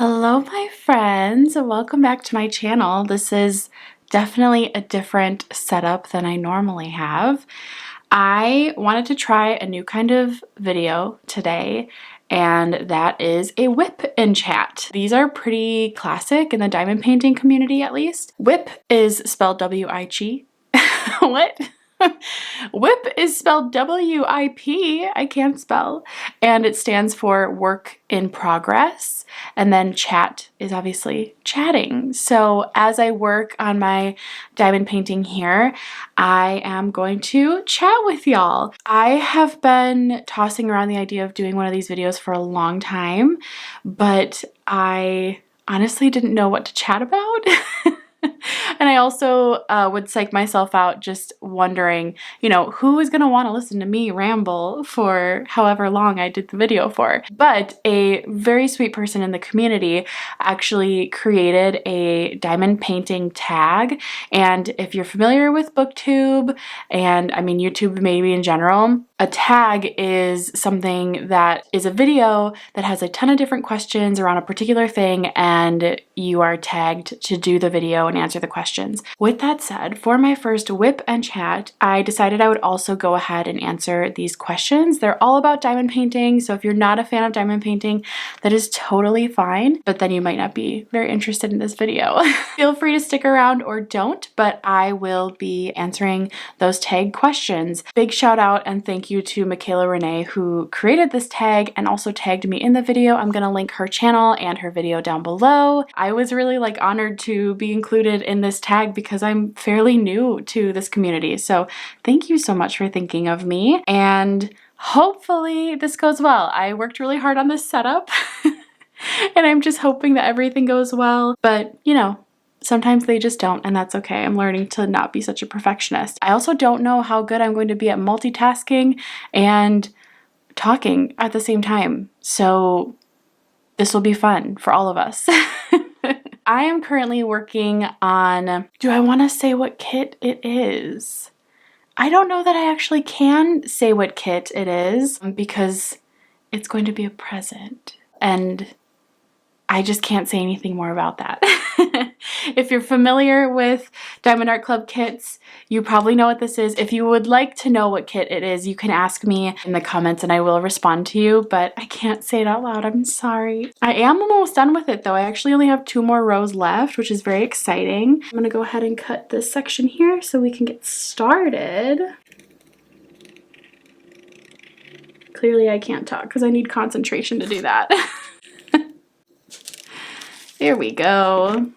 Hello, my friends. Welcome back to my channel. This is definitely a different setup than I normally have. I wanted to try a new kind of video today, and that is a WIP in chat. These are pretty classic in the diamond painting community, at least. WIP is spelled W-I-P. What? WIP is spelled W-I-P. I can't spell. And it stands for work in progress. And then chat is obviously chatting. So as I work on my diamond painting here, I am going to chat with y'all. I have been tossing around the idea of doing one of these videos for a long time, but I honestly didn't know what to chat about. And I also would psych myself out just wondering, who is going to want to listen to me ramble for however long I did the video for. But a very sweet person in the community actually created a diamond painting tag. And if you're familiar with BookTube, and I mean YouTube maybe in general, a tag is something that is a video that has a ton of different questions around a particular thing, and you are tagged to do the video and answer the questions. With that said, for my first WIP and chat, I decided I would also go ahead and answer these questions. They're all about diamond painting, so if you're not a fan of diamond painting, that is totally fine, but then you might not be very interested in this video. Feel free to stick around or don't, but I will be answering those tag questions. Big shout out and thank you to Michaela Renee, who created this tag and also tagged me in the video. I'm gonna link her channel and her video down below. I was really honored to be included in this tag because I'm fairly new to this community. So thank you so much for thinking of me, and hopefully this goes well. I worked really hard on this setup and I'm just hoping that everything goes well, but sometimes they just don't, and that's okay. I'm learning to not be such a perfectionist. I also don't know how good I'm going to be at multitasking and talking at the same time, so this will be fun for all of us. I am currently working on, do I want to say what kit it is? I don't know that I actually can say what kit it is because it's going to be a present, and I just can't say anything more about that. If you're familiar with Diamond Art Club kits, you probably know what this is. If you would like to know what kit it is, you can ask me in the comments and I will respond to you, but I can't say it out loud. I'm sorry. I am almost done with it though. I actually only have 2 more rows left, which is very exciting. I'm gonna go ahead and cut this section here so we can get started. Clearly I can't talk because I need concentration to do that. There we go.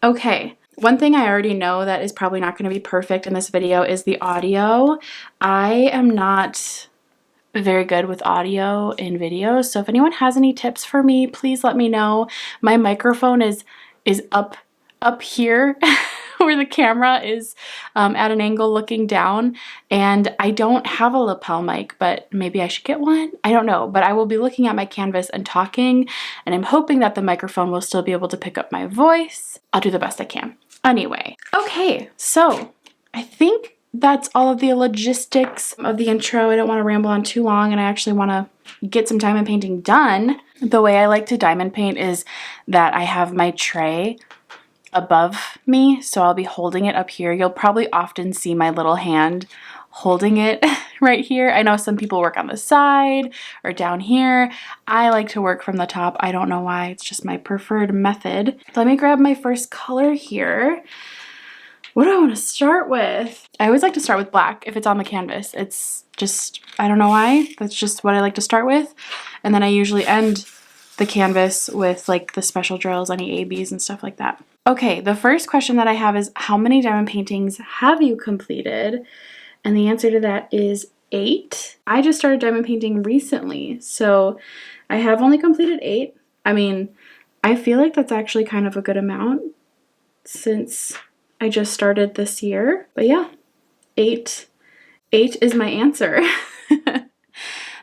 Okay, one thing I already know that is probably not going to be perfect in this video is the audio. I am not very good with audio in videos, so if anyone has any tips for me, please let me know. My microphone is up here where the camera is at an angle looking down, and I don't have a lapel mic, but maybe I should get one. I don't know, but I will be looking at my canvas and talking, and I'm hoping that the microphone will still be able to pick up my voice. I'll do the best I can. Anyway, okay, so I think that's all of the logistics of the intro. I don't want to ramble on too long, and I actually want to get some diamond painting done. The way I like to diamond paint is that I have my tray above me, so I'll be holding it up here. You'll probably often see my little hand holding it right here. I know some people work on the side or down here. I like to work from the top. I don't know why, it's just my preferred method. Let me grab my first color here. What do I want to start with? I always like to start with black if it's on the canvas. It's just, I don't know why, that's just what I like to start with. And then I usually end the canvas with the special drills, any ABs and stuff like that. Okay, the first question that I have is, how many diamond paintings have you completed? And the answer to that is 8. I just started diamond painting recently, so I have only completed 8. I mean, I feel like that's actually kind of a good amount since I just started this year. But yeah, 8. 8 is my answer.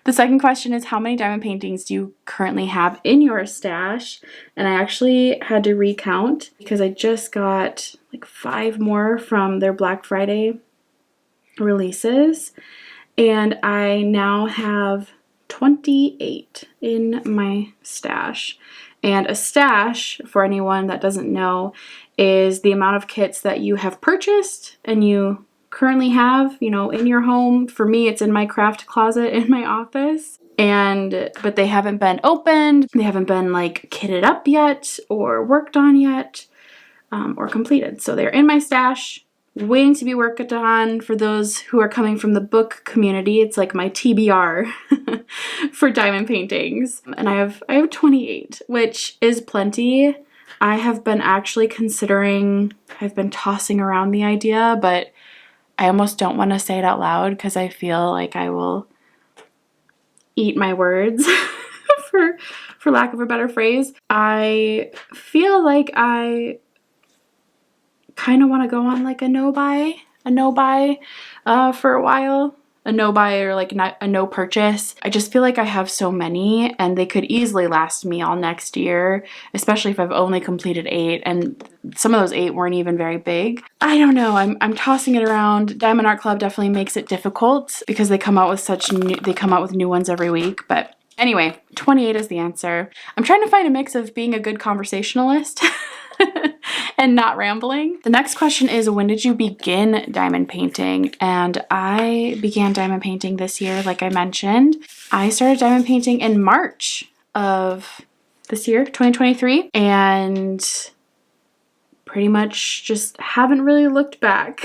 The second question is, how many diamond paintings do you currently have in your stash? And I actually had to recount because I just got 5 more from their Black Friday releases, and I now have 28 in my stash. And a stash, for anyone that doesn't know, is the amount of kits that you have purchased and you currently have, you know, in your home. For me, it's in my craft closet in my office. But they haven't been opened, they haven't been like kitted up yet or worked on yet, or completed. So they're in my stash, waiting to be worked on. For those who are coming from the book community, it's like my TBR for diamond paintings. And I have 28, which is plenty. I have been actually considering, I've been tossing around the idea, but I almost don't want to say it out loud because I feel like I will eat my words for lack of a better phrase. I feel like I kind of want to go on like a no buy for a while. A no buy or like not a no purchase. I just feel like I have so many and they could easily last me all next year, especially if I've only completed 8, and some of those 8 weren't even very big. I don't know. I'm tossing it around. Diamond Art Club definitely makes it difficult because they come out with new ones every week. But anyway, 28 is the answer. I'm trying to find a mix of being a good conversationalist and not rambling. The next question is, when did you begin diamond painting? And I began diamond painting this year, like I mentioned. I started diamond painting in March of this year, 2023, and pretty much just haven't really looked back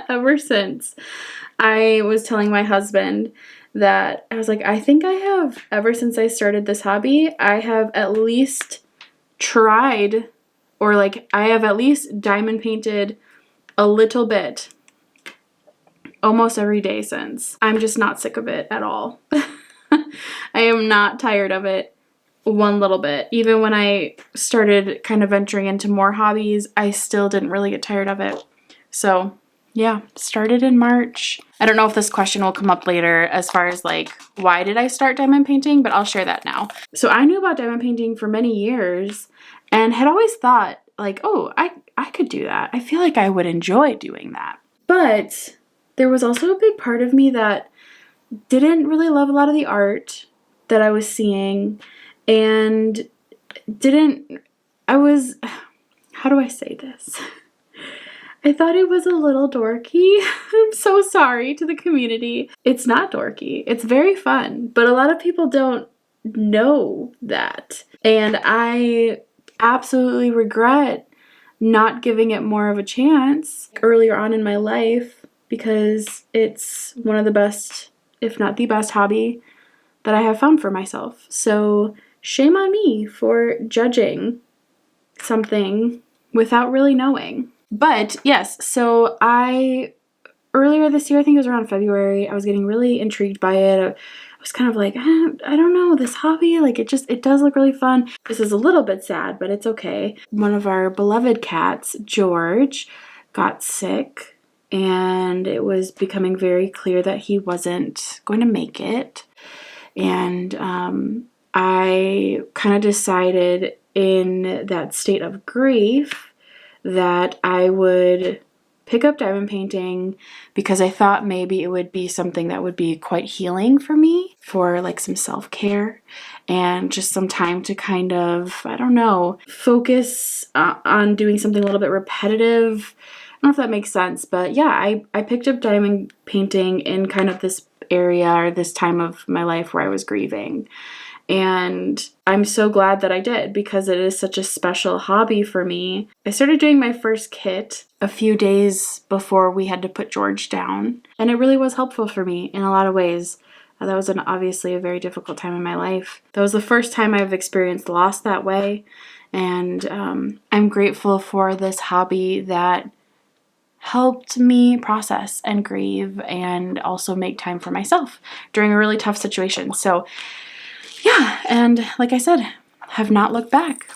ever since. I was telling my husband that I was like, I think I have, ever since I started this hobby, I have at least tried, or like I have at least diamond painted a little bit almost every day since. I'm just not sick of it at all. I am not tired of it one little bit. Even when I started kind of venturing into more hobbies, I still didn't really get tired of it. So yeah, started in March. I don't know if this question will come up later as far as like, why did I start diamond painting? But I'll share that now. So I knew about diamond painting for many years and had always thought like, oh, I could do that. I feel like I would enjoy doing that. But there was also a big part of me that didn't really love a lot of the art that I was seeing, and how do I say this? I thought it was a little dorky. I'm so sorry to the community. It's not dorky. It's very fun, but a lot of people don't know that. And I absolutely regret not giving it more of a chance earlier on in my life, because it's one of the best, if not the best hobby that I have found for myself. So shame on me for judging something without really knowing. But yes, so earlier this year, I think it was around February, I was getting really intrigued by it. I was kind of like, I don't know, this hobby, like it does look really fun. This is a little bit sad, but it's okay. One of our beloved cats, George, got sick, and it was becoming very clear that he wasn't going to make it. And I kind of decided in that state of grief that I would pick up diamond painting, because I thought maybe it would be something that would be quite healing for me, for like some self-care and just some time to kind of, I don't know, focus on doing something a little bit repetitive. I don't know if that makes sense, but yeah, I picked up diamond painting in kind of this area or this time of my life where I was grieving. And I'm so glad that I did, because it is such a special hobby for me. I started doing my first kit a few days before we had to put George down, and it really was helpful for me in a lot of ways. That was obviously a very difficult time in my life. That was the first time I've experienced loss that way, and I'm grateful for this hobby that helped me process and grieve and also make time for myself during a really tough situation. So yeah, and like I said, have not looked back.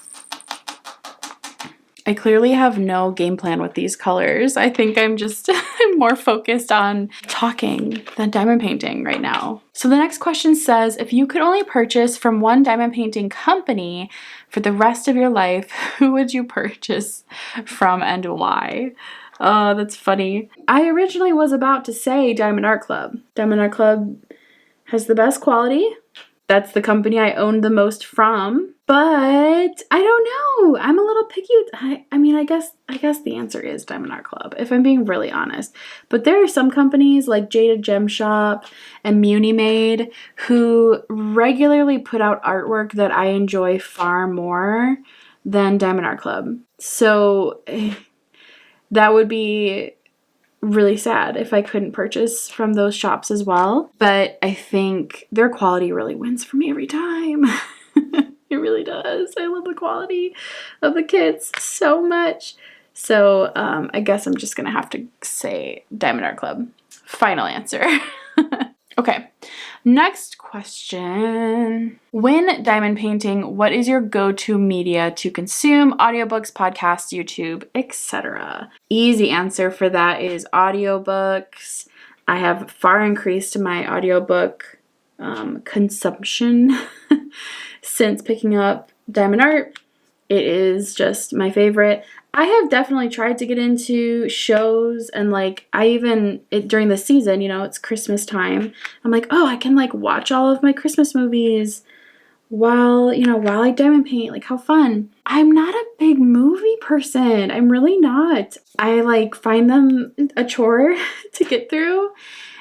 I clearly have no game plan with these colors. I think I'm just more focused on talking than diamond painting right now. So the next question says, if you could only purchase from one diamond painting company for the rest of your life, who would you purchase from and why? Oh, that's funny. I originally was about to say Diamond Art Club. Diamond Art Club has the best quality. That's the company I own the most from, But I don't know. I'm a little picky. I mean, I guess the answer is Diamond Art Club, if I'm being really honest. But there are some companies like Jada Gem Shop and Muni Made who regularly put out artwork that I enjoy far more than Diamond Art Club. So that would be really sad if I couldn't purchase from those shops as well. But I think their quality really wins for me every time. It really does. I love the quality of the kits so much. So I guess I'm just gonna have to say Diamond Art Club. Final answer. Okay, next question. When diamond painting, what is your go-to media to consume? Audiobooks, podcasts, YouTube, etc. Easy answer for that is audiobooks. I have far increased my audiobook consumption since picking up diamond art. It is just my favorite. I have definitely tried to get into shows, and like during the season, it's Christmas time. I'm like, oh, I can like watch all of my Christmas movies while I diamond paint. Like, how fun. I'm not a big movie person. I'm really not. I like find them a chore to get through.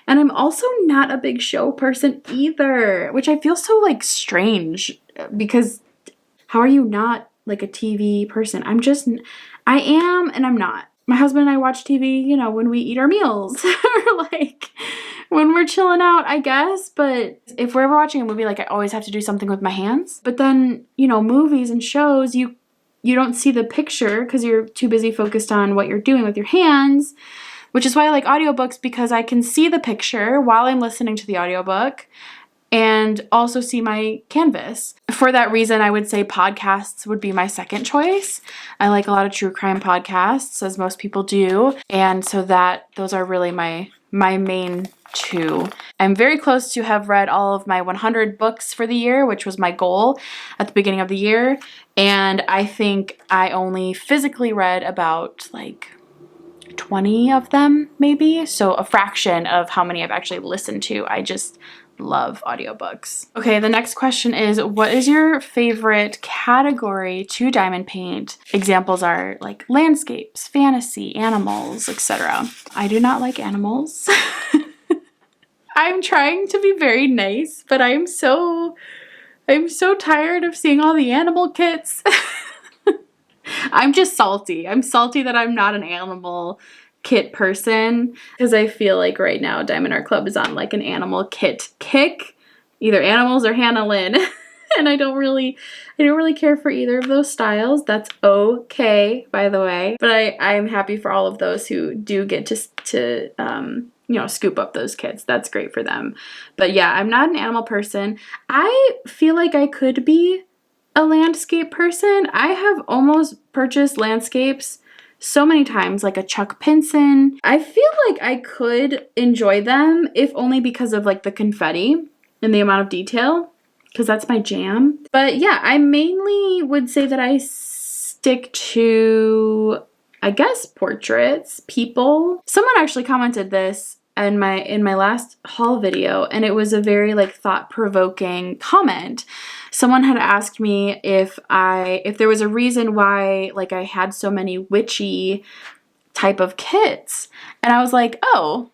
And I'm also not a big show person either, which I feel so like strange, because how are you not like a TV person? I am and I'm not. My husband and I watch TV, when we eat our meals or like when we're chilling out, I guess. But if we're ever watching a movie, like I always have to do something with my hands. But then, movies and shows, you don't see the picture because you're too busy focused on what you're doing with your hands, which is why I like audiobooks, because I can see the picture while I'm listening to the audiobook and also see my canvas. For that reason, I would say podcasts would be my second choice. I like a lot of true crime podcasts, as most people do, and so those are really my main two. I'm very close to have read all of my 100 books for the year, which was my goal at the beginning of the year, and I think I only physically read about like 20 of them, maybe, so a fraction of how many I've actually listened to. I just love audiobooks. Okay, the next question is, what is your favorite category to diamond paint? Examples are like landscapes, fantasy, animals, etc. I do not like animals. I'm trying to be very nice, but I'm so tired of seeing all the animal kits. I'm just salty. I'm salty that I'm not an animal kit person, because I feel like right now Diamond Art Club is on like an animal kit kick, either animals or Hannah Lynn. And I don't really care for either of those styles. That's okay, by the way. But I'm happy for all of those who do get to scoop up those kits. That's great for them. But yeah, I'm not an animal person. I feel like I could be a landscape person. I have almost purchased landscapes so many times, like a Chuck Pinson. I feel like I could enjoy them, if only because of like the confetti and the amount of detail, because that's my jam. But yeah, I mainly would say that I stick to, I guess, portraits, people. Someone actually commented this in my last haul video, and it was a very like thought-provoking comment. Someone had asked me if there was a reason why like I had so many witchy type of kits, and I was like, oh,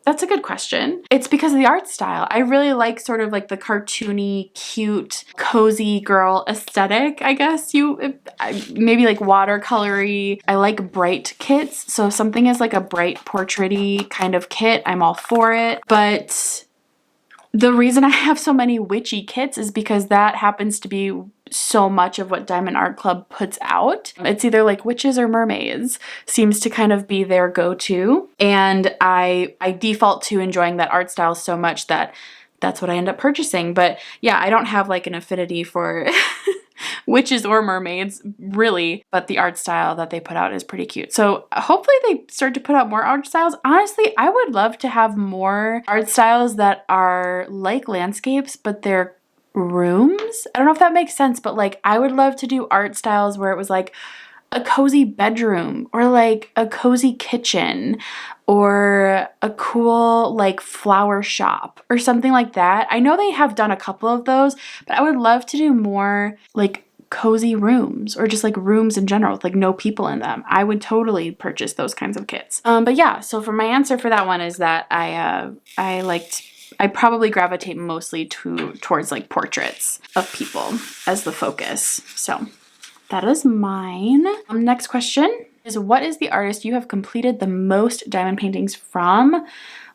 that's a good question. It's because of the art style. I really like sort of like the cartoony, cute, cozy girl aesthetic, I guess. Maybe like watercolory. I like bright kits. So if something is like a bright portrait-y kind of kit, I'm all for it. But the reason I have so many witchy kits is because that happens to be so much of what Diamond Art Club puts out. It's either like witches or mermaids seems to kind of be their go-to. And I default to enjoying that art style so much that that's what I end up purchasing. But yeah, I don't have like an affinity for witches or mermaids, really, but the art style that they put out is pretty cute. So hopefully they start to put out more art styles. Honestly, I would love to have more art styles that are like landscapes, but they're rooms. I don't know if that makes sense, but like I would love to do art styles where it was like a cozy bedroom or like a cozy kitchen or a cool like flower shop or something like that. I know they have done a couple of those, but I would love to do more like cozy rooms or just like rooms in general with like no people in them. I would totally purchase those kinds of kits. But yeah, so for my answer for that one is that I probably gravitate mostly towards like portraits of people as the focus. So that is mine. Next question is, what is the artist you have completed the most diamond paintings from?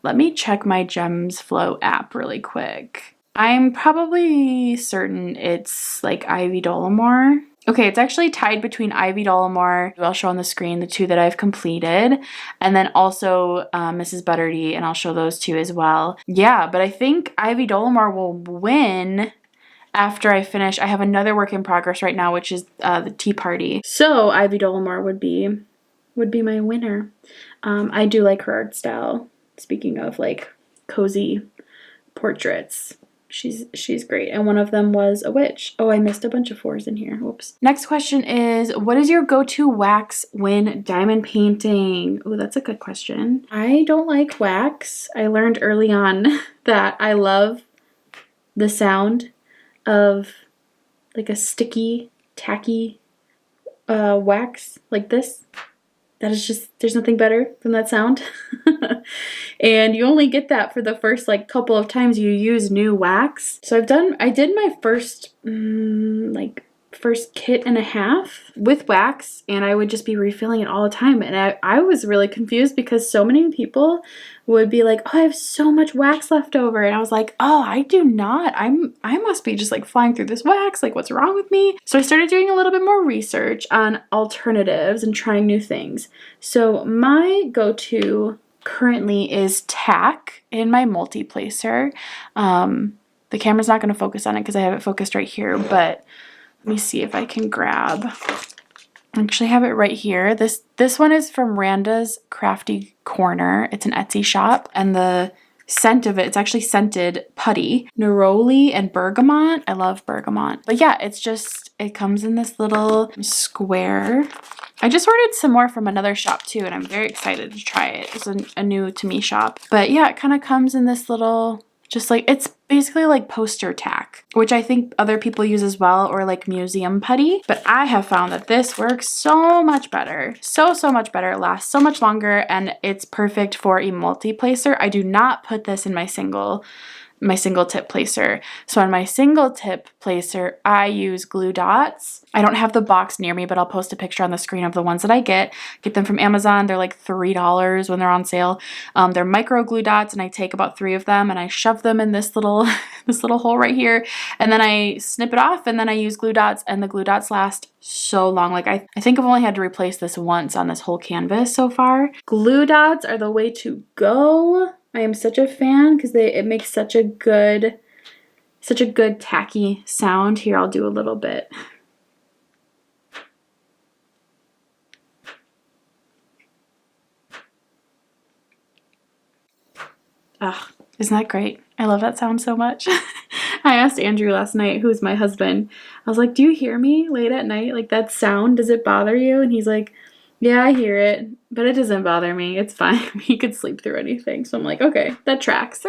Let me check my Gems Flow app really quick. I'm probably certain it's like Ivy Dollamore. Okay, it's actually tied between Ivy Dollamore, who I'll show on the screen, the two that I've completed, and then also Mrs. Butterdy, and I'll show those two as well. Yeah, but I think Ivy Dollamore will win after I finish. I have another work in progress right now, which is the Tea Party. So Ivy Dollamore would be my winner. I do like her art style. Speaking of like cozy portraits, she's great. And one of them was a witch. Oh, I missed a bunch of 4s in here. Whoops. Next question is, what is your go-to wax when diamond painting? Oh, that's a good question. I don't like wax. I learned early on that I love the sound of like a sticky, tacky wax like this. That is just, there's nothing better than that sound. And you only get that for the first like couple of times you use new wax. So I did my first first kit and a half with wax, and I would just be refilling it all the time. And I was really confused because so many people would be like, oh, I have so much wax left over. And I was like, oh, I do not. I must be just like flying through this wax. Like, what's wrong with me? So I started doing a little bit more research on alternatives and trying new things. So my go-to currently is tack in my multi-placer. The camera's not going to focus on it because I have it focused right here, but let me see if I can grab. I actually have it right here. This one is from Randa's Crafty Corner. It's an Etsy shop, and the scent of it's actually scented putty, neroli, and bergamot. I love bergamot. But yeah, it comes in this little square. I just ordered some more from another shop too, and I'm very excited to try it. It's a new to me shop. But yeah, it kind of comes in this little, just like, it's basically like poster tack, which I think other people use as well, or like museum putty. But I have found that this works so much better. So much better. It lasts so much longer, and it's perfect for a multi-placer. I do not put this in my single tip placer. So on my single tip placer, I use glue dots. I don't have the box near me, but I'll post a picture on the screen of the ones that I get. Get them from Amazon. They're like $3 when they're on sale. They're micro glue dots, and I take about 3 of them and I shove them in this little hole right here, and then I snip it off, and then I use glue dots, and the glue dots last so long. Like I think I've only had to replace this once on this whole canvas so far. Glue dots are the way to go. I am such a fan because it makes such a good tacky sound. Here, I'll do a little bit. Ah, isn't that great? I love that sound so much. I asked Andrew last night, who's my husband, I was like, do you hear me late at night? Like, that sound, does it bother you? And he's like, yeah, I hear it, but it doesn't bother me. It's fine. He could sleep through anything. So I'm like, okay, that tracks.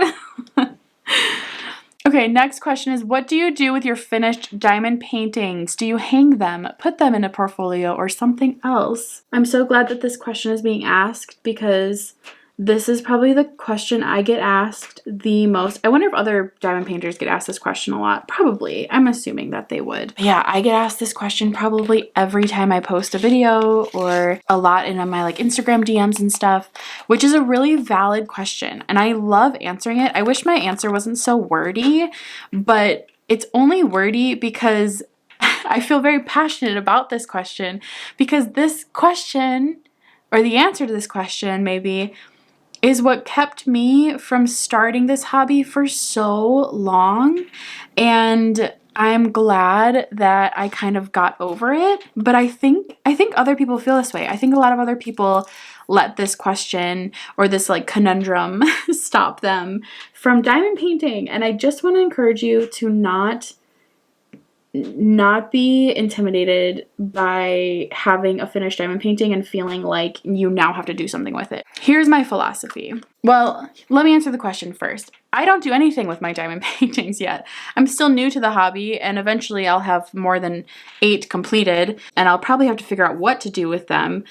Okay, next question is, what do you do with your finished diamond paintings? Do you hang them, put them in a portfolio, or something else? I'm so glad that this question is being asked, because this is probably the question I get asked the most. I wonder if other diamond painters get asked this question a lot. Probably. I'm assuming that they would. But yeah, I get asked this question probably every time I post a video, or a lot in my like Instagram DMs and stuff, which is a really valid question. And I love answering it. I wish my answer wasn't so wordy, but it's only wordy because I feel very passionate about this question, because this question, or the answer to this question maybe, is what kept me from starting this hobby for so long. And I'm glad that I kind of got over it. But I think other people feel this way. I think a lot of other people let this question, or this like conundrum, stop them from diamond painting. And I just want to encourage you to not not be intimidated by having a finished diamond painting and feeling like you now have to do something with it. Here's my philosophy. Well, let me answer the question first. I don't do anything with my diamond paintings yet. I'm still new to the hobby, and eventually I'll have more than 8 completed, and I'll probably have to figure out what to do with them.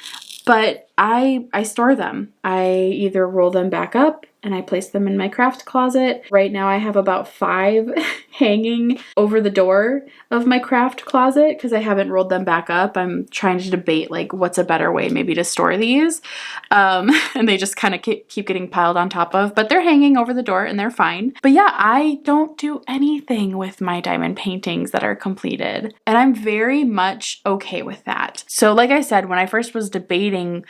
But I store them. I either roll them back up and I place them in my craft closet. Right now I have about 5 hanging over the door of my craft closet because I haven't rolled them back up. I'm trying to debate like what's a better way maybe to store these. And they just kind of keep getting piled on top of, but they're hanging over the door and they're fine. But yeah, I don't do anything with my diamond paintings that are completed. And I'm very much okay with that. So like I said, when I first was debating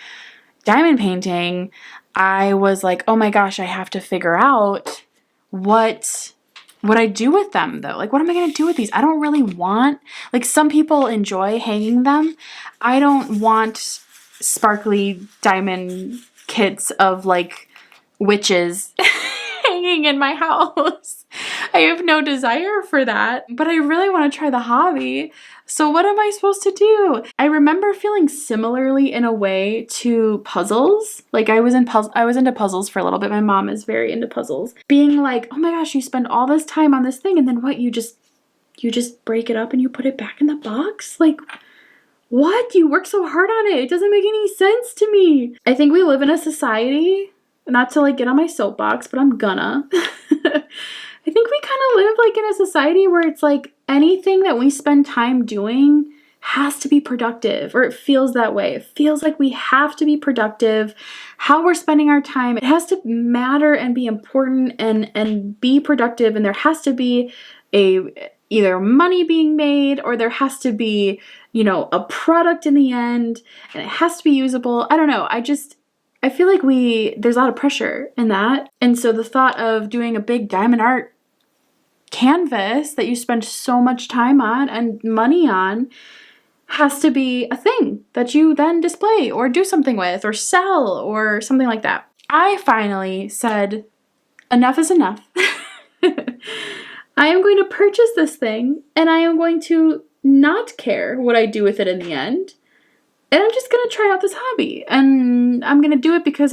diamond painting, I was like, oh my gosh, I have to figure out what I do with them though. Like, what am I going to do with these? I don't really want, like some people enjoy hanging them. I don't want sparkly diamond kits of like witches hanging in my house. I have no desire for that, but I really want to try the hobby. So what am I supposed to do? I remember feeling similarly in a way to puzzles. Like I was into puzzles for a little bit. My mom is very into puzzles. Being like, oh my gosh, you spend all this time on this thing and then what? You just break it up and you put it back in the box? Like, what? You work so hard on it. It doesn't make any sense to me. I think we live in a society, not to like get on my soapbox, but I'm gonna. I think we kind of live like in a society where it's like anything that we spend time doing has to be productive, or it feels that way. It feels like we have to be productive. How we're spending our time, it has to matter and be important and be productive, and there has to be either money being made or there has to be, you know, a product in the end and it has to be usable. I don't know. I feel like there's a lot of pressure in that. And so the thought of doing a big diamond art canvas that you spend so much time on and money on has to be a thing that you then display or do something with or sell or something like that. I finally said, enough is enough. I am going to purchase this thing and I am going to not care what I do with it in the end. And I'm just going to try out this hobby, and I'm going to do it because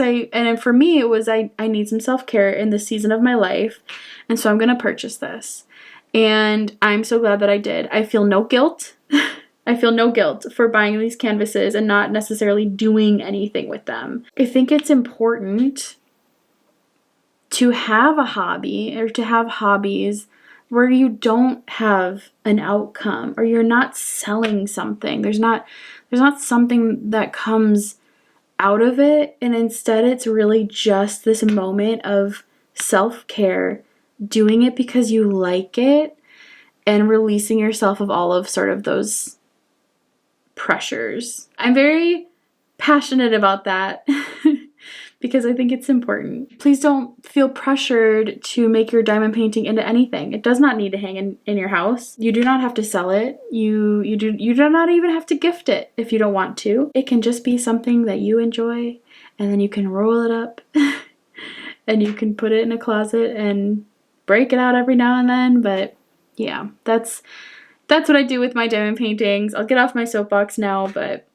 for me, it was, I need some self-care in this season of my life. And so I'm going to purchase this, and I'm so glad that I did. I feel no guilt. I feel no guilt for buying these canvases and not necessarily doing anything with them. I think it's important to have a hobby or to have hobbies where you don't have an outcome or you're not selling something. There's not something that comes out of it, and instead it's really just this moment of self-care, doing it because you like it and releasing yourself of all of sort of those pressures. I'm very passionate about that because I think it's important. Please don't feel pressured to make your diamond painting into anything. It does not need to hang in your house. You do not have to sell it. You do not even have to gift it if you don't want to. It can just be something that you enjoy, and then you can roll it up and you can put it in a closet and break it out every now and then. But yeah, that's what I do with my diamond paintings. I'll get off my soapbox now, but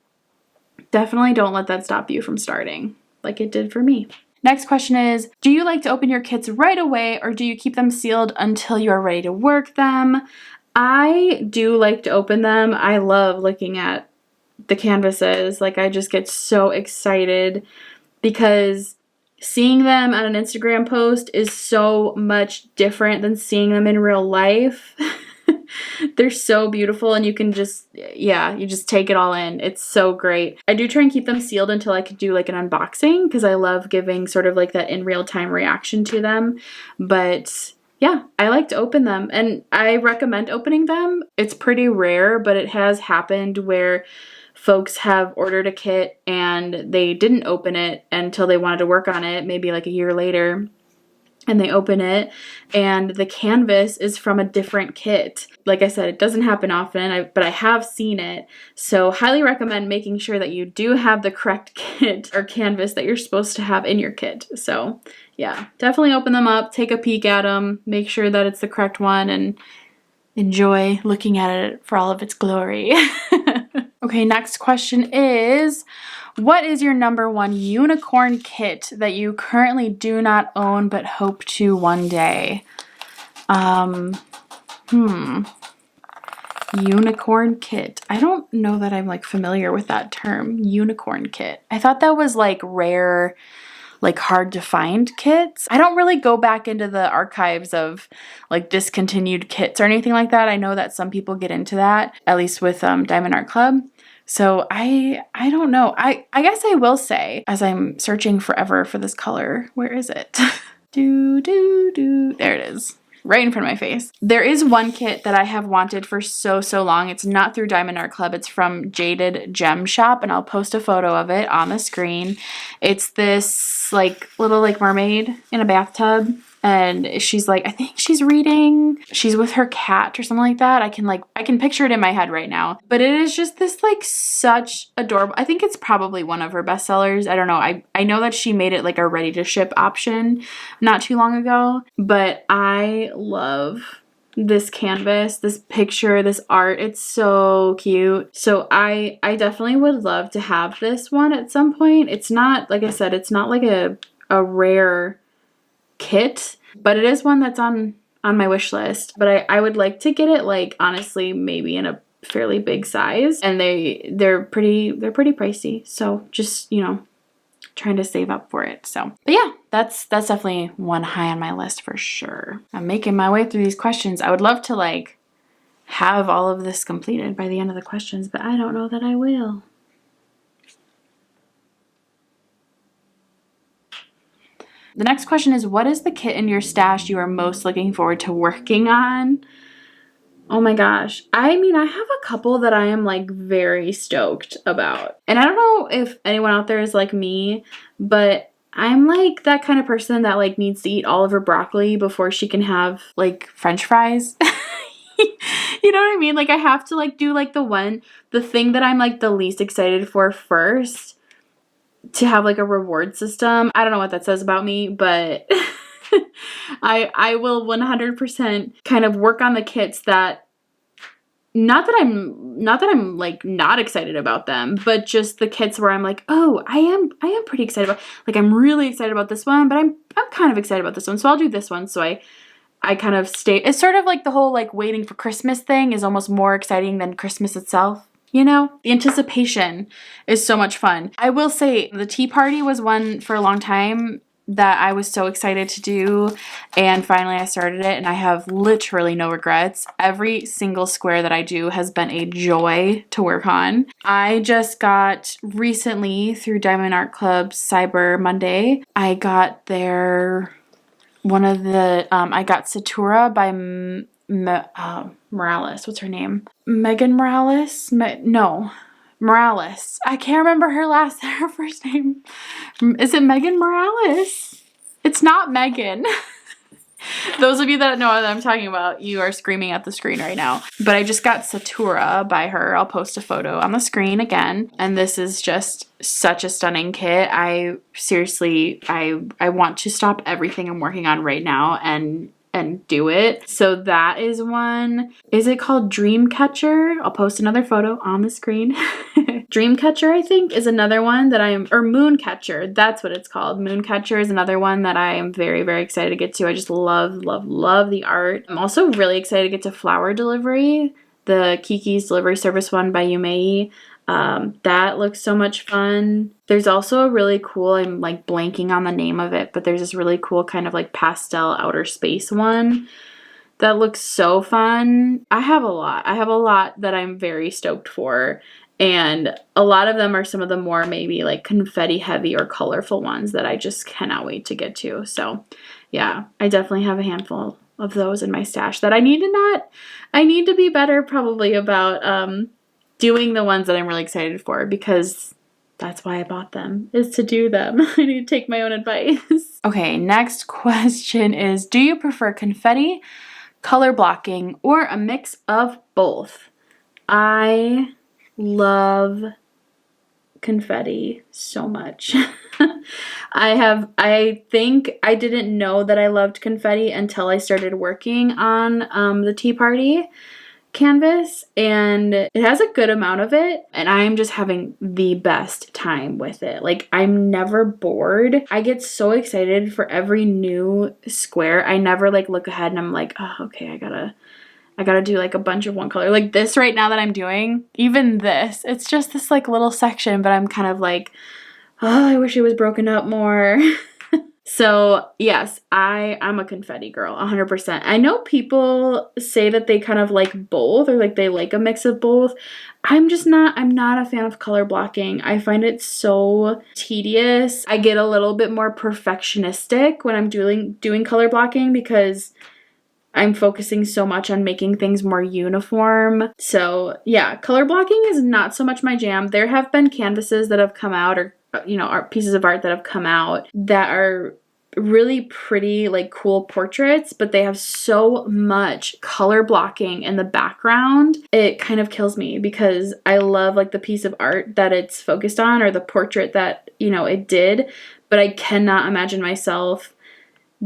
definitely don't let that stop you from starting like it did for me. Next question is, do you like to open your kits right away or do you keep them sealed until you are ready to work them? I do like to open them. I love looking at the canvases. Like, I just get so excited because seeing them on an Instagram post is so much different than seeing them in real life. They're so beautiful, and you can just, you just take it all in. It's so great. I do try and keep them sealed until I could do like an unboxing because I love giving sort of like that in real time reaction to them. But yeah, I like to open them, and I recommend opening them. It's pretty rare, but it has happened where folks have ordered a kit and they didn't open it until they wanted to work on it, maybe like a year later. And they open it and the canvas is from a different kit. Like I said, it doesn't happen often, but I have seen it. So highly recommend making sure that you do have the correct kit or canvas that you're supposed to have in your kit. So yeah, definitely open them up, take a peek at them, make sure that it's the correct one, and enjoy looking at it for all of its glory. Okay, next question is, what is your #1 unicorn kit that you currently do not own but hope to one day? Unicorn kit. I don't know that I'm like familiar with that term, unicorn kit. I thought that was like rare, like hard to find kits. I don't really go back into the archives of like discontinued kits or anything like that. I know that some people get into that, at least with Diamond Art Club. So I don't know. I guess I will say, as I'm searching forever for this color, where is it? There it is. Right in front of my face. There is one kit that I have wanted for so long. It's not through Diamond Art Club. It's from Jaded Gem Shop, and I'll post a photo of it on the screen. It's this like little like mermaid in a bathtub, and she's like, I think she's reading. She's with her cat or something like that. I can picture it in my head right now. But it is just this like such adorable. I think it's probably one of her bestsellers. I don't know. I know that she made it like a ready to ship option not too long ago, but I love this canvas, this picture, this art. It's so cute. So I definitely would love to have this one at some point. It's not, like I said, it's not like a rare kit, but it is one that's on my wish list. But I would like to get it like honestly maybe in a fairly big size, and they're pretty pricey. So just, you know, trying to save up for it. So, but yeah, that's definitely one high on my list for sure. I'm making my way through these questions. I would love to like have all of this completed by the end of the questions, but I don't know that I will. The next question is, what is the kit in your stash you are most looking forward to working on? Oh my gosh. I mean, I have a couple that I am like very stoked about. And I don't know if anyone out there is like me, but I'm like that kind of person that like needs to eat all of her broccoli before she can have like French fries. You know what I mean? Like I have to like do like the thing that I'm like the least excited for first, to have like a reward system. I don't know what that says about me, but I will 100% kind of work on the kits that not that I'm like not excited about them, but just the kits where I'm like, oh, I am pretty excited about, like I'm really excited about this one, but I'm kind of excited about this one. So I'll do this one. So I kind of stay. It's sort of like the whole like waiting for Christmas thing is almost more exciting than Christmas itself. You know, the anticipation is so much fun. I will say the tea party was one for a long time that I was so excited to do, and finally I started it, and I have literally no regrets. Every single square that I do has been a joy to work on. I just got recently through Diamond Art Club's Cyber Monday, I got their one of the I got Satura by Morales. What's her name? Megan Morales? No. Morales. I can't remember her first name. Is it Megan Morales? It's not Megan. Those of you that know what I'm talking about, you are screaming at the screen right now. But I just got Satura by her. I'll post a photo on the screen again. And this is just such a stunning kit. I seriously, I want to stop everything I'm working on right now and do it. So that is one. Is it called Dreamcatcher? I'll post another photo on the screen. Dreamcatcher, I think, is another one that or Mooncatcher. That's what it's called. Mooncatcher is another one that I am very, very excited to get to. I just love the art. I'm also really excited to get to Flower Delivery, the Kiki's Delivery Service one by Yumei. That looks so much fun. There's also a really cool, I'm like blanking on the name of it, but there's this really cool kind of like pastel outer space one that looks so fun. I have a lot that I'm very stoked for. And a lot of them are some of the more maybe like confetti heavy or colorful ones that I just cannot wait to get to. So yeah, I definitely have a handful of those in my stash that I need to be better probably about doing the ones that I'm really excited for, because that's why I bought them, is to do them. I need to take my own advice. Okay, next question is, do you prefer confetti, color blocking, or a mix of both? I love confetti so much. I think I didn't know that I loved confetti until I started working on the tea party canvas, and it has a good amount of it, and I'm just having the best time with it. Like, I'm never bored. I get so excited for every new square. I never like look ahead and I'm like, oh, okay, I gotta do like a bunch of one color. Like this right now that I'm doing, even this, it's just this like little section, but I'm kind of like, oh, I wish it was broken up more. So yes, I'm a confetti girl, 100%. I know people say that they kind of like both, or like they like a mix of both. I'm not a fan of color blocking. I find it so tedious. I get a little bit more perfectionistic when I'm doing color blocking because I'm focusing so much on making things more uniform. So yeah, color blocking is not so much my jam. There have been canvases that have come out, or art pieces of art that have come out that are really pretty, like cool portraits, but they have so much color blocking in the background. It kind of kills me because I love like the piece of art that it's focused on, or the portrait that, it did, but I cannot imagine myself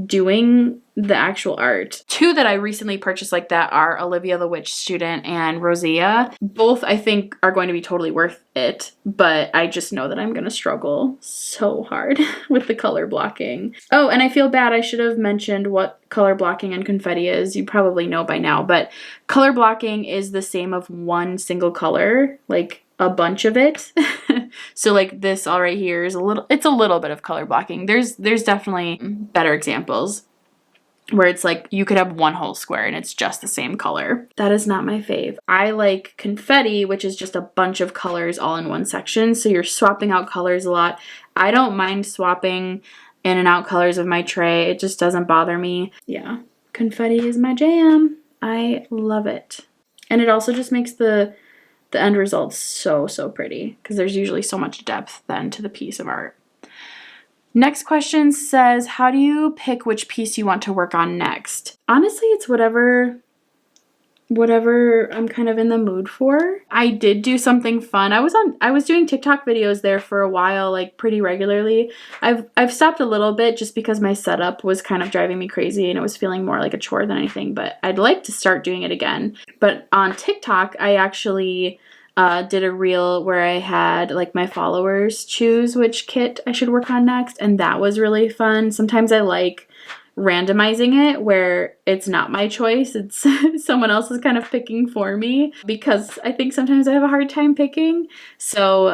doing the actual art. Two that I recently purchased like that are Olivia the Witch Student and Rosea. Both I think are going to be totally worth it, but I just know that I'm gonna struggle so hard with the color blocking. Oh, and I feel bad. I should have mentioned what color blocking and confetti is. You probably know by now, but color blocking is the same of one single color, like a bunch of it. So like this all right here is it's a little bit of color blocking. There's definitely better examples where it's like you could have one whole square and it's just the same color. That is not my fave. I like confetti, which is just a bunch of colors all in one section. So you're swapping out colors a lot. I don't mind swapping in and out colors of my tray. It just doesn't bother me. Yeah, confetti is my jam. I love it. And it also just makes the end result so pretty because there's usually so much depth then to the piece of art. Next question says, how do you pick which piece you want to work on next? Honestly, it's whatever I'm kind of in the mood for. I did do something fun. I was doing TikTok videos there for a while, like pretty regularly. I've stopped a little bit just because my setup was kind of driving me crazy and it was feeling more like a chore than anything, but I'd like to start doing it again. But on TikTok, I actually did a reel where I had like my followers choose which kit I should work on next, and that was really fun. Sometimes I like randomizing it where it's not my choice, it's someone else is kind of picking for me, because I think sometimes I have a hard time picking. So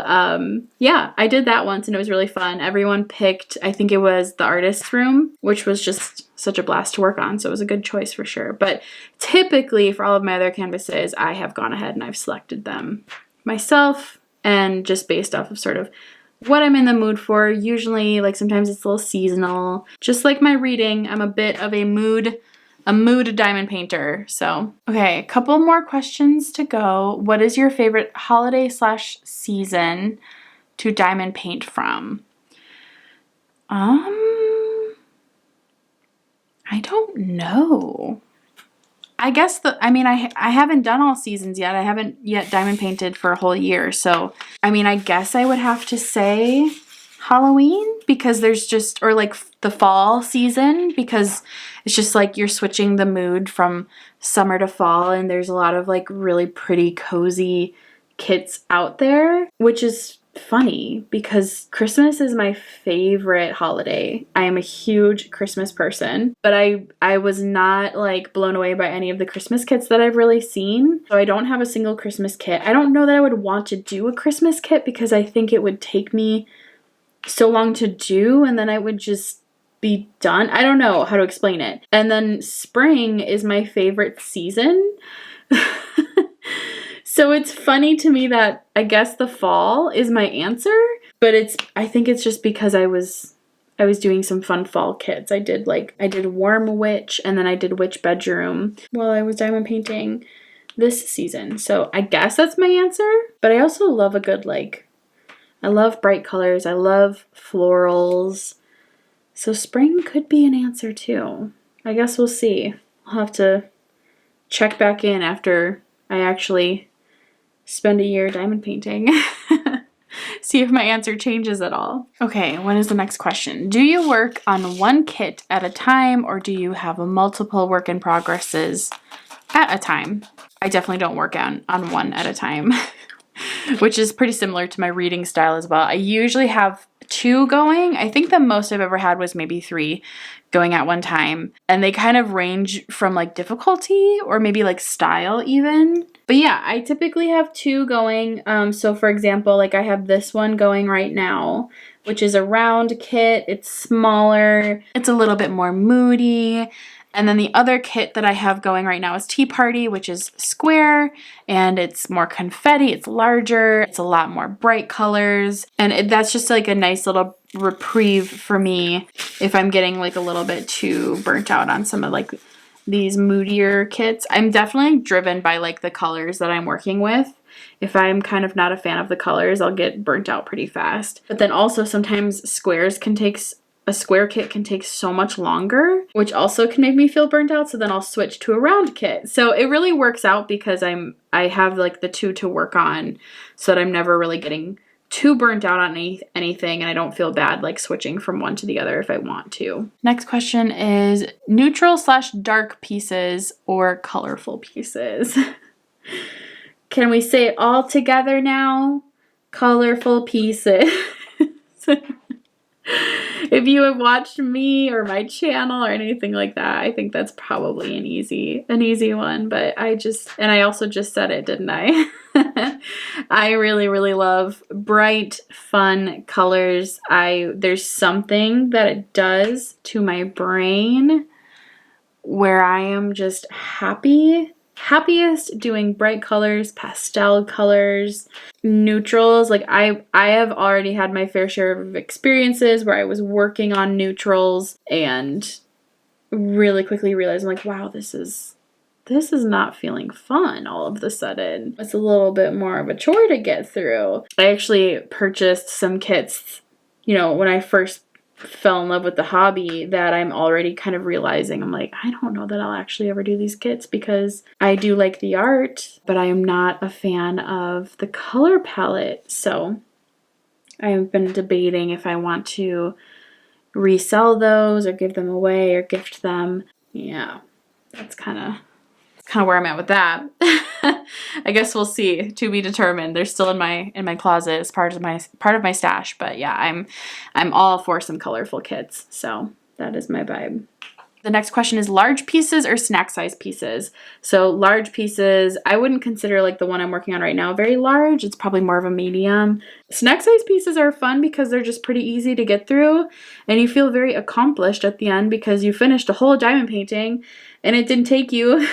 yeah, I did that once and it was really fun. Everyone picked, I think it was the artist's room, which was just such a blast to work on, so it was a good choice for sure. But typically for all of my other canvases, I have gone ahead and I've selected them myself, and just based off of sort of what I'm in the mood for. Usually, like sometimes it's a little seasonal. Just like my reading, I'm a bit of a mood diamond painter. So, okay, a couple more questions to go. What is your favorite holiday/season to diamond paint from? I don't know. I guess I haven't done all seasons yet. I haven't yet diamond painted for a whole year. So, I guess I would have to say Halloween, because there's just, or like the fall season, because it's just like you're switching the mood from summer to fall, and there's a lot of like really pretty cozy kits out there, which is funny because Christmas is my favorite holiday. I am a huge Christmas person, but I was not like blown away by any of the Christmas kits that I've really seen. So I don't have a single Christmas kit. I don't know that I would want to do a Christmas kit because I think it would take me so long to do and then I would just be done. I don't know how to explain it. And then spring is my favorite season. So it's funny to me that I guess the fall is my answer, but I think it's just because I was doing some fun fall kits. I did Warm Witch, and then I did Witch Bedroom while I was diamond painting this season. So I guess that's my answer, but I also love a good I love bright colors. I love florals. So spring could be an answer too. I guess we'll see. I'll have to check back in after I actually spend a year diamond painting. see if my answer changes at all. Okay, what is the next question? Do you work on one kit at a time, or do you have multiple work in progresses at a time? I definitely don't work on one at a time, which is pretty similar to my reading style as well. I usually have 2 going. I think the most I've ever had was maybe 3 going at one time. And they kind of range from like difficulty or maybe like style even. But yeah, I typically have 2 going. So for example, like I have this one going right now, which is a round kit. It's smaller. It's a little bit more moody. And then the other kit that I have going right now is Tea Party, which is square, and it's more confetti, it's larger, it's a lot more bright colors, and that's just like a nice little reprieve for me if I'm getting like a little bit too burnt out on some of like these moodier kits. I'm definitely driven by like the colors that I'm working with. If I'm kind of not a fan of the colors, I'll get burnt out pretty fast. But then also sometimes a square kit can take so much longer, which also can make me feel burnt out. So then I'll switch to a round kit. So it really works out because I have like the 2 to work on, so that I'm never really getting too burnt out on anything, and I don't feel bad like switching from one to the other if I want to. Next question is neutral/dark pieces or colorful pieces? Can we say it all together now? Colorful pieces. If you have watched me or my channel or anything like that, I think that's probably an easy one, but I also just said it, didn't I? I really, really love bright, fun colors. There's something that it does to my brain where I am just happiest doing bright colors, pastel colors, neutrals. Like I have already had my fair share of experiences where I was working on neutrals and really quickly realized I'm like, wow, this is not feeling fun all of a sudden. It's a little bit more of a chore to get through. I actually purchased some kits, when I first fell in love with the hobby, that I'm already kind of realizing I'm like, I don't know that I'll actually ever do these kits because I do like the art, but I am not a fan of the color palette. So I've been debating if I want to resell those or give them away or gift them. Yeah, that's kind of where I'm at with that. I guess we'll see, to be determined. They're still in my closet as part of my stash, but yeah, I'm all for some colorful kits. So that is my vibe. The next question is large pieces or snack size pieces. So large pieces, I wouldn't consider like the one I'm working on right now very large. It's probably more of a medium. Snack size pieces are fun because they're just pretty easy to get through, and you feel very accomplished at the end because you finished a whole diamond painting and it didn't take you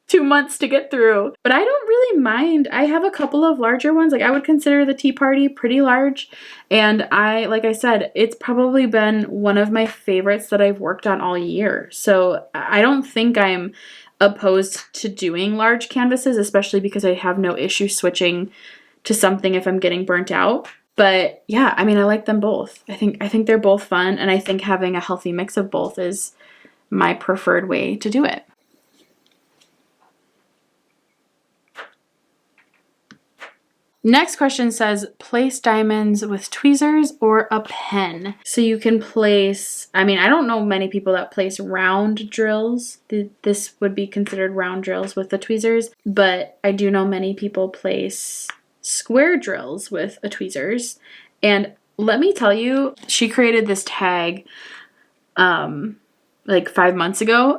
2 months to get through. But I don't really mind. I have a couple of larger ones. Like I would consider the Tea Party pretty large. And like I said, it's probably been one of my favorites that I've worked on all year. So I don't think I'm opposed to doing large canvases, especially because I have no issue switching to something if I'm getting burnt out. But yeah, I mean, I like them both. I think they're both fun. And I think having a healthy mix of both is my preferred way to do it. Next question says, place diamonds with tweezers or a pen. So you can place, I don't know many people that place round drills. This would be considered round drills with the tweezers, but I do know many people place square drills with a tweezers. And let me tell you, she created this tag like 5 months ago.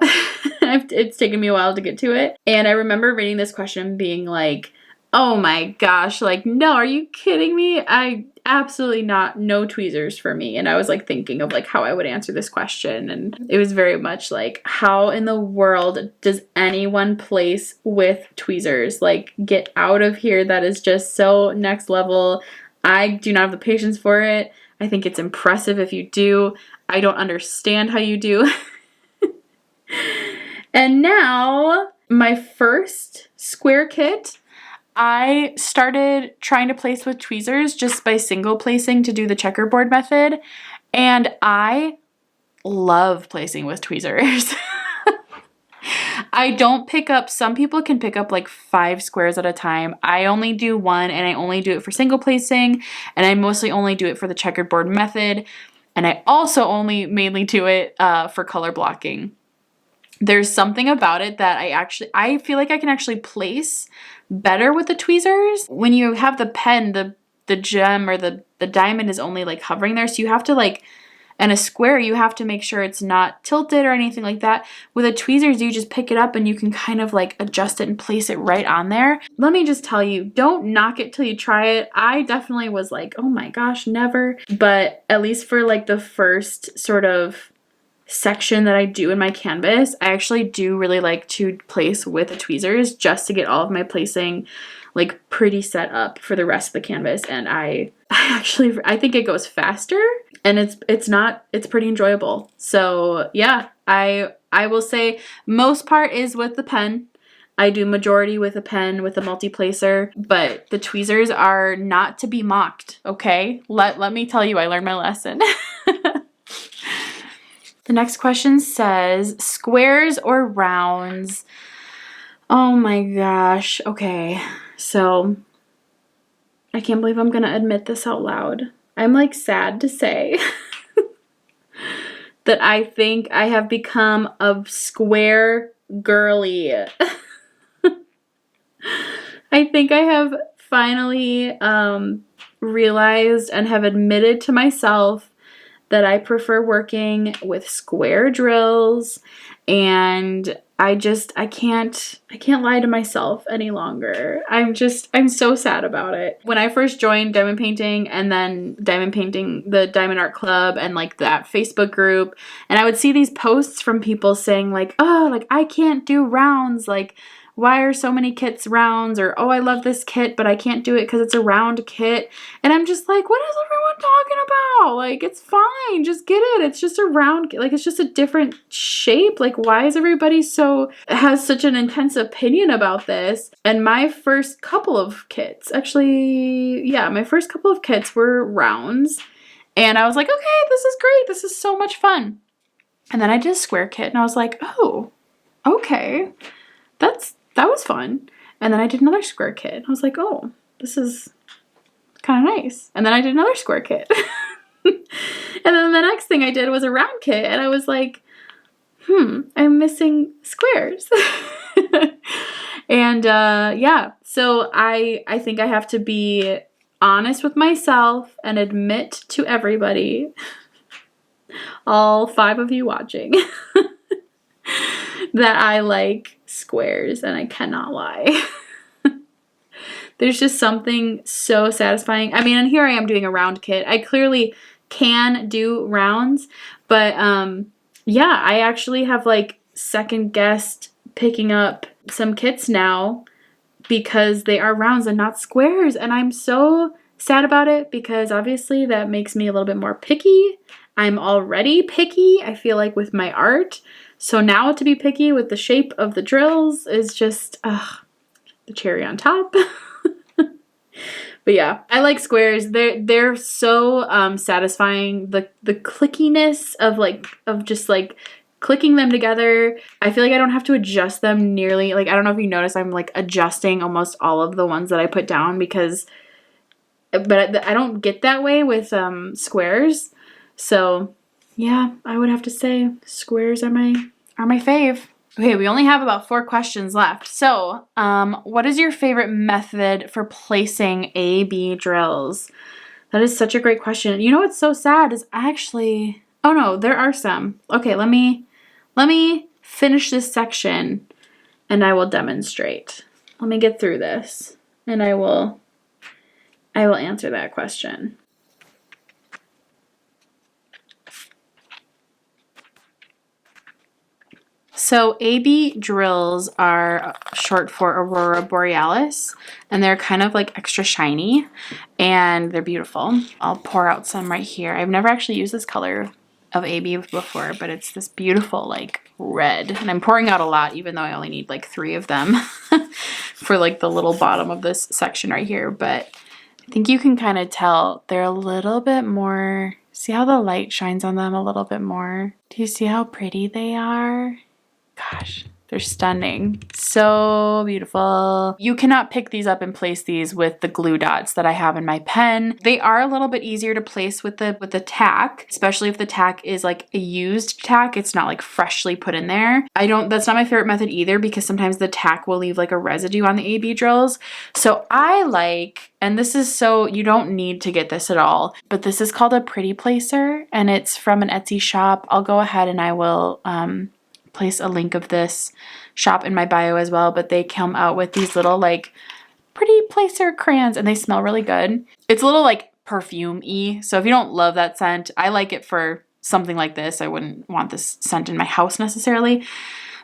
It's taken me a while to get to it. And I remember reading this question being like, oh my gosh, like, no, are you kidding me? I absolutely not, no tweezers for me. And I was like thinking of like how I would answer this question. And it was very much like, how in the world does anyone place with tweezers? Like, get out of here. That is just so next level. I do not have the patience for it. I think it's impressive if you do. I don't understand how you do. And now my first square kit, I started trying to place with tweezers just by single placing to do the checkerboard method, and I love placing with tweezers. I don't pick up, some people can pick up like 5 squares at a time. I only do 1, and I only do it for single placing, and I mostly only do it for the checkerboard method. And I also only mainly do it for color blocking. There's something about it that I feel like I can actually place better with the tweezers. When you have the pen, the gem or the diamond is only like hovering there. So you have to like, and a square, you have to make sure it's not tilted or anything like that. With the tweezers, you just pick it up and you can kind of like adjust it and place it right on there. Let me just tell you, don't knock it till you try it. I definitely was like, oh my gosh, never. But at least for like the first sort of section that I do in my canvas, I actually do really like to place with the tweezers just to get all of my placing like pretty set up for the rest of the canvas. And I think it goes faster, and it's pretty enjoyable. So yeah, I will say most part is with the pen. I do majority with a pen with a multi-placer, but the tweezers are not to be mocked, okay? Let me tell you, I learned my lesson. The next question says, squares or rounds? Oh my gosh. Okay, so I can't believe I'm gonna admit this out loud. I'm like sad to say that I think I have become a square girly. I think I have finally realized and have admitted to myself that I prefer working with square drills, and I can't lie to myself any longer. I'm so sad about it. When I first joined diamond painting, and then diamond painting, the Diamond Art Club, and like that Facebook group, and I would see these posts from people saying like, oh, like I can't do rounds, like why are so many kits rounds? Or, oh, I love this kit, but I can't do it because it's a round kit. And I'm just like, what is everyone talking about? Like, it's fine. Just get it. It's just a round kit. Like, it's just a different shape. Like, why is everybody has such an intense opinion about this? And my first couple of kits, my first couple of kits were rounds. And I was like, okay, this is great. This is so much fun. And then I did a square kit, and I was like, oh, okay. That was fun. And then I did another square kit. I was like, oh, this is kind of nice. And then I did another square kit. And then the next thing I did was a round kit. And I was like, I'm missing squares. And yeah, so I think I have to be honest with myself and admit to everybody, all 5 of you watching, that I like squares, and I cannot lie. There's just something so satisfying. I mean, and here I am doing a round kit. I clearly can do rounds, but yeah, I actually have like second guessed picking up some kits now because they are rounds and not squares, and I'm so sad about it because obviously that makes me a little bit more picky. I'm already picky, I feel like, with my art. So now to be picky with the shape of the drills is just the cherry on top. But yeah, I like squares. They're so satisfying. The clickiness of just like clicking them together. I feel like I don't have to adjust them nearly. Like, I don't know if you notice, I'm like adjusting almost all of the ones that I put down but I don't get that way with squares. So yeah, I would have to say squares are my fave. Okay, we only have about 4 questions left. So, what is your favorite method for placing A-B drills? That is such a great question. You know what's so sad is actually, oh no, there are some. Okay, let me finish this section and I will demonstrate. Let me get through this and I will answer that question. So AB drills are short for Aurora Borealis, and they're kind of like extra shiny, and they're beautiful. I'll pour out some right here. I've never actually used this color of AB before, but it's this beautiful like red, and I'm pouring out a lot even though I only need like 3 of them for like the little bottom of this section right here. But I think you can kind of tell they're a little bit more, see how the light shines on them a little bit more? Do you see how pretty they are? Gosh, They're stunning. So beautiful. You cannot pick these up and place these with the glue dots that I have in my pen. They are a little bit easier to place with the tack, especially if the tack is like a used tack. It's not like freshly put in there. That's not my favorite method either, because sometimes the tack will leave like a residue on the AB drills. So I like, and this is so, you don't need to get this at all, but this is called a pretty placer and it's from an Etsy shop. I'll go ahead and I will, place a link of this shop in my bio as well, but they come out with these little like pretty placer crayons and they smell really good. It's a little like perfume-y, so if you don't love that scent, I like it for something like this. I wouldn't want this scent in my house necessarily,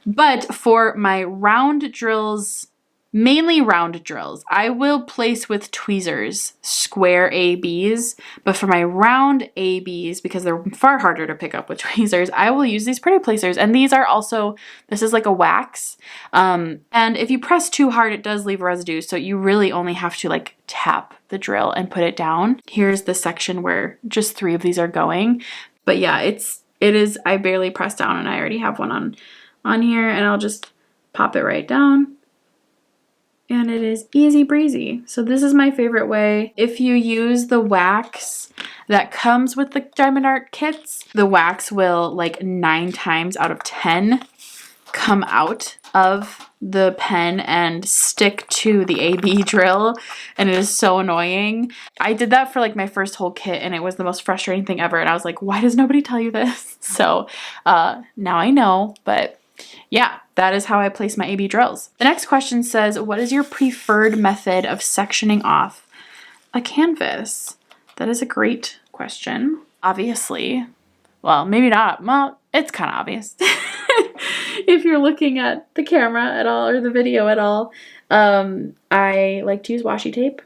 but for my round drills, mainly round drills, I will place with tweezers square ABs, but for my round ABs, because they're far harder to pick up with tweezers, I will use these pretty placers. And these are also, this is like a wax. And if you press too hard, it does leave residue. So you really only have to like tap the drill and put it down. Here's the section where just 3 of these are going. But yeah, it is, I barely press down and I already have one on here, and I'll just pop it right down. And it is easy breezy. So this is my favorite way. If you use the wax that comes with the diamond art kits, the wax will like 9 times out of 10 come out of the pen and stick to the AB drill, and it is so annoying. I did that for like my first whole kit and it was the most frustrating thing ever, and I was like, why does nobody tell you this? So now I know, but yeah, that is how I place my AB drills. The next question says, what is your preferred method of sectioning off a canvas? That is a great question. Obviously, well, maybe not. Well, it's kind of obvious. If you're looking at the camera at all or the video at all, I like to use washi tape.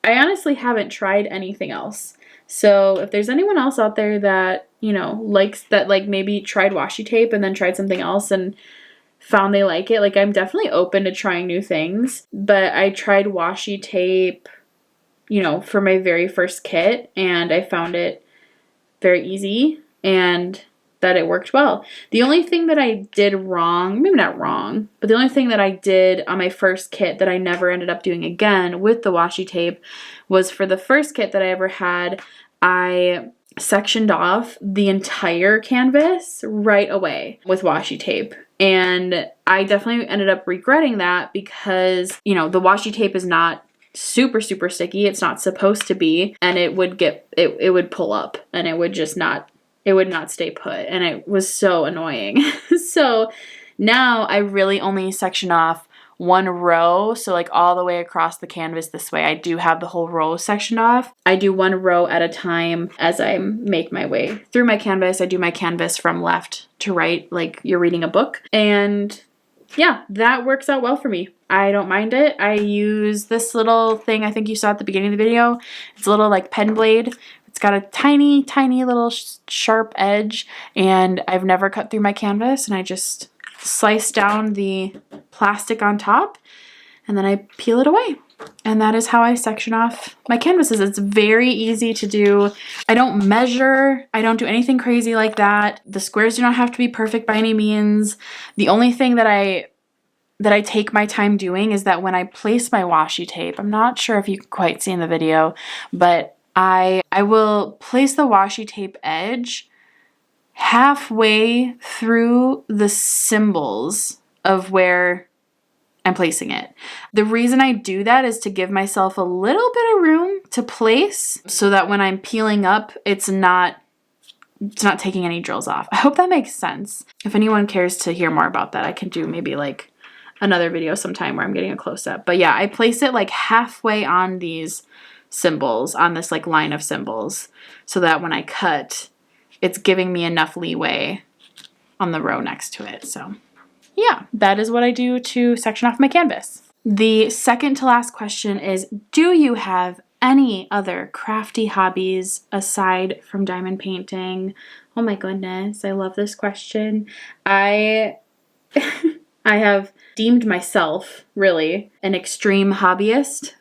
I honestly haven't tried anything else. So if there's anyone else out there that, you know, likes that, like maybe tried washi tape and then tried something else and found they like it, like I'm definitely open to trying new things. But I tried washi tape, you know, for my very first kit, and I found it very easy and that it worked well. The only thing that I did wrong, maybe not wrong, but the only thing that I did on my first kit that I never ended up doing again with the washi tape was for the first kit that I ever had, I sectioned off the entire canvas right away with washi tape. And I definitely ended up regretting that because, you know, the washi tape is not super sticky. It's not supposed to be, and it would it would pull up and it would just not, it would not stay put, and it was so annoying. So now I really only section off one row, so like all the way across the canvas this way. I do have the whole row sectioned off. I do one row at a time as I make my way through my canvas. I do my canvas from left to right, like you're reading a book. And yeah, that works out well for me. I don't mind it. I use this little thing I think you saw at the beginning of the video. It's a little like pen blade. It's got a tiny little sharp edge, and I've never cut through my canvas, and I just slice down the plastic on top and then I peel it away. And that is how I section off my canvases. It's very easy to do. I don't measure. I don't do anything crazy like that. The squares do not have to be perfect by any means. The only thing that I take my time doing is that when I place my washi tape, I'm not sure if you can quite see in the video, but I will place the washi tape edge halfway through the symbols of where I'm placing it. The reason I do that is to give myself a little bit of room to place so that when I'm peeling up, it's not taking any drills off. I hope that makes sense. If anyone cares to hear more about that, I can do maybe like another video sometime where I'm getting a close-up. But yeah, I place it like halfway on these symbols, on this like line of symbols, so that when I cut, it's giving me enough leeway on the row next to it. So yeah, that is what I do to section off my canvas. The second to last question is, do you have any other crafty hobbies aside from diamond painting? Oh my goodness, I love this question. I have deemed myself really an extreme hobbyist.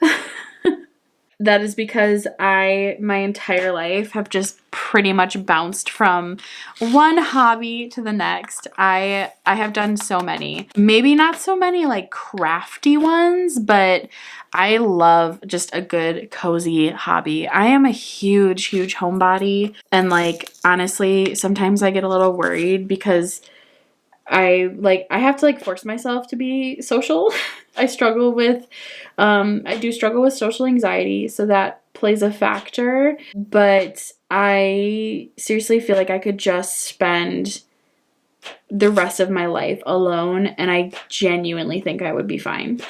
that is because I, my entire life, have just pretty much bounced from one hobby to the next. I have done so many. Maybe not so many like crafty ones, but I love just a good cozy hobby. I am a huge, huge homebody, and like honestly, sometimes I get a little worried because I have to like force myself to be social. I do struggle with social anxiety, so that plays a factor, but I seriously feel like I could just spend the rest of my life alone, and I genuinely think I would be fine.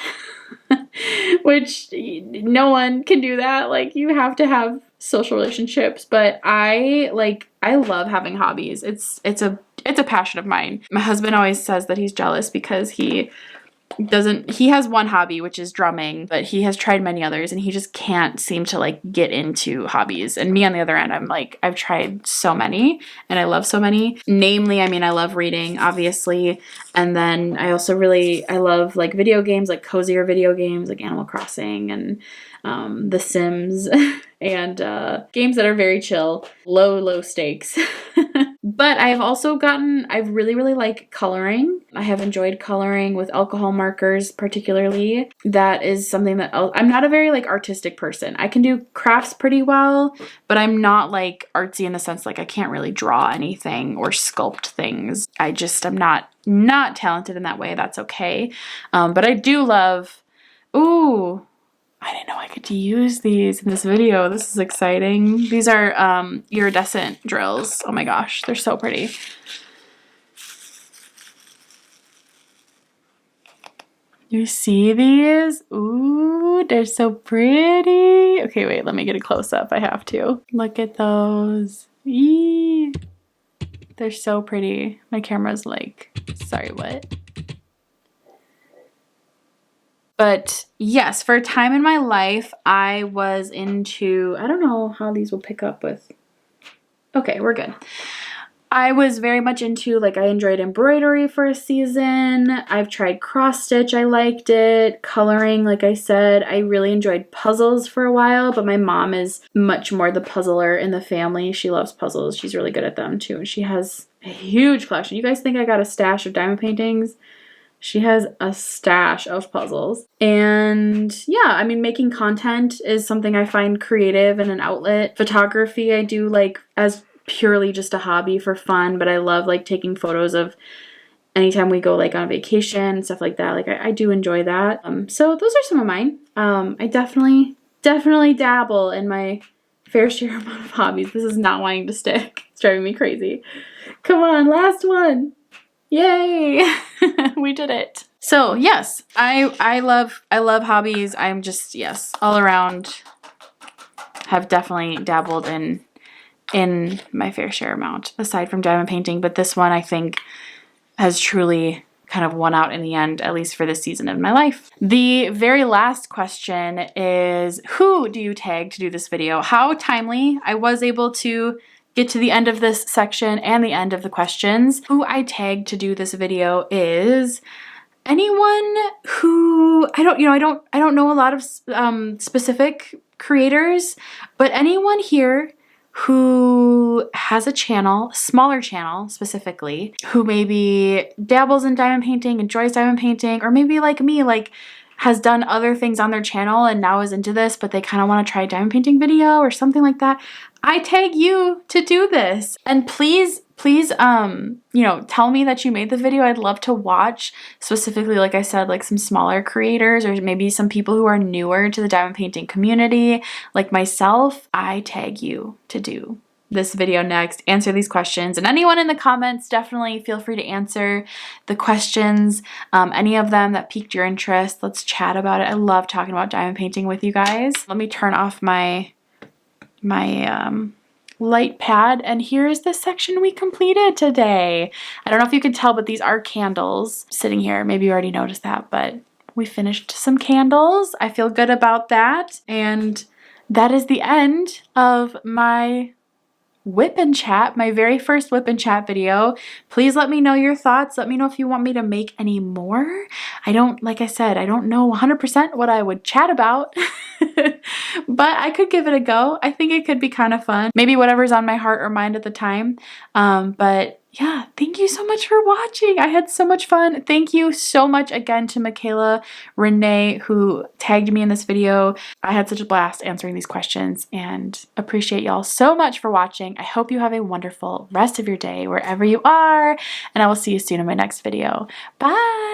Which no one can do that. Like, you have to have social relationships, but I love having hobbies. It's a passion of mine. My husband always says that he's jealous because he has one hobby, which is drumming, but he has tried many others and he just can't seem to like get into hobbies. And me on the other end, I'm like, I've tried so many and I love so many. Namely, I mean, I love reading, obviously. And then I also I love like video games, like cozier video games like Animal Crossing and The Sims and games that are very chill, low stakes. But I really, really like coloring. I have enjoyed coloring with alcohol markers, particularly. That is something that I'm not a very like artistic person. I can do crafts pretty well, but I'm not like artsy in the sense like I can't really draw anything or sculpt things. I'm not talented in that way. That's okay. But I do love, ooh, I didn't know I get to use these in this video. This is exciting. These are iridescent drills. Oh my gosh, they're so pretty. You see these? Ooh, they're so pretty. Okay, wait, let me get a close up. I have to. Look at those. Eee. They're so pretty. My camera's like, sorry, what? But yes, for a time in my life, I was into, I don't know how these will pick up with. Okay, we're good. I was very much into, like, I enjoyed embroidery for a season. I've tried cross stitch. I liked it. Coloring, like I said. I really enjoyed puzzles for a while, but my mom is much more the puzzler in the family. She loves puzzles. She's really good at them too. And she has a huge collection. You guys think I got a stash of diamond paintings? She has a stash of puzzles. And yeah, I mean, making content is something I find creative and an outlet. Photography, I do like as purely just a hobby for fun, but I love like taking photos of anytime we go like on vacation and stuff like that. Like I do enjoy that. So those are some of mine. I definitely dabble in my fair share amount of hobbies. This is not wanting to stick. It's driving me crazy. Come on, last one. Yay! We did it. So yes, I love hobbies. I'm just, yes, all around have definitely dabbled in my fair share amount, aside from diamond painting. But this one I think has truly kind of won out in the end, at least for this season of my life. The very last question is, who do you tag to do this video? How timely. I was able to get to the end of this section and the end of the questions. Who I tagged to do this video is anyone who, I don't know a lot of specific creators, but anyone here who has a channel, smaller channel specifically, who maybe dabbles in diamond painting, enjoys diamond painting, or maybe like me, like has done other things on their channel and now is into this, but they kind of want to try a diamond painting video or something like that. I tag you to do this. And please, tell me that you made the video. I'd love to watch, specifically, like I said, like some smaller creators or maybe some people who are newer to the diamond painting community, like myself. I tag you to do this video next, answer these questions, and anyone in the comments, definitely feel free to answer the questions, any of them that piqued your interest. Let's chat about it. I love talking about diamond painting with you guys. Let me turn off my light pad, and here is the section we completed today. I don't know if you can tell, but these are candles sitting here. Maybe you already noticed that, but we finished some candles. I feel good about that, and that is the end of my WIP Chat, my very first WIP Chat video. Please let me know your thoughts. Let me know if you want me to make any more. Like I said, I don't know 100% what I would chat about, But I could give it a go. I think it could be kind of fun. Maybe whatever's on my heart or mind at the time. But yeah, thank you so much for watching. I had so much fun. Thank you so much again to Michaela Renee who tagged me in this video. I had such a blast answering these questions and appreciate y'all so much for watching. I hope you have a wonderful rest of your day wherever you are, and I will see you soon in my next video. Bye!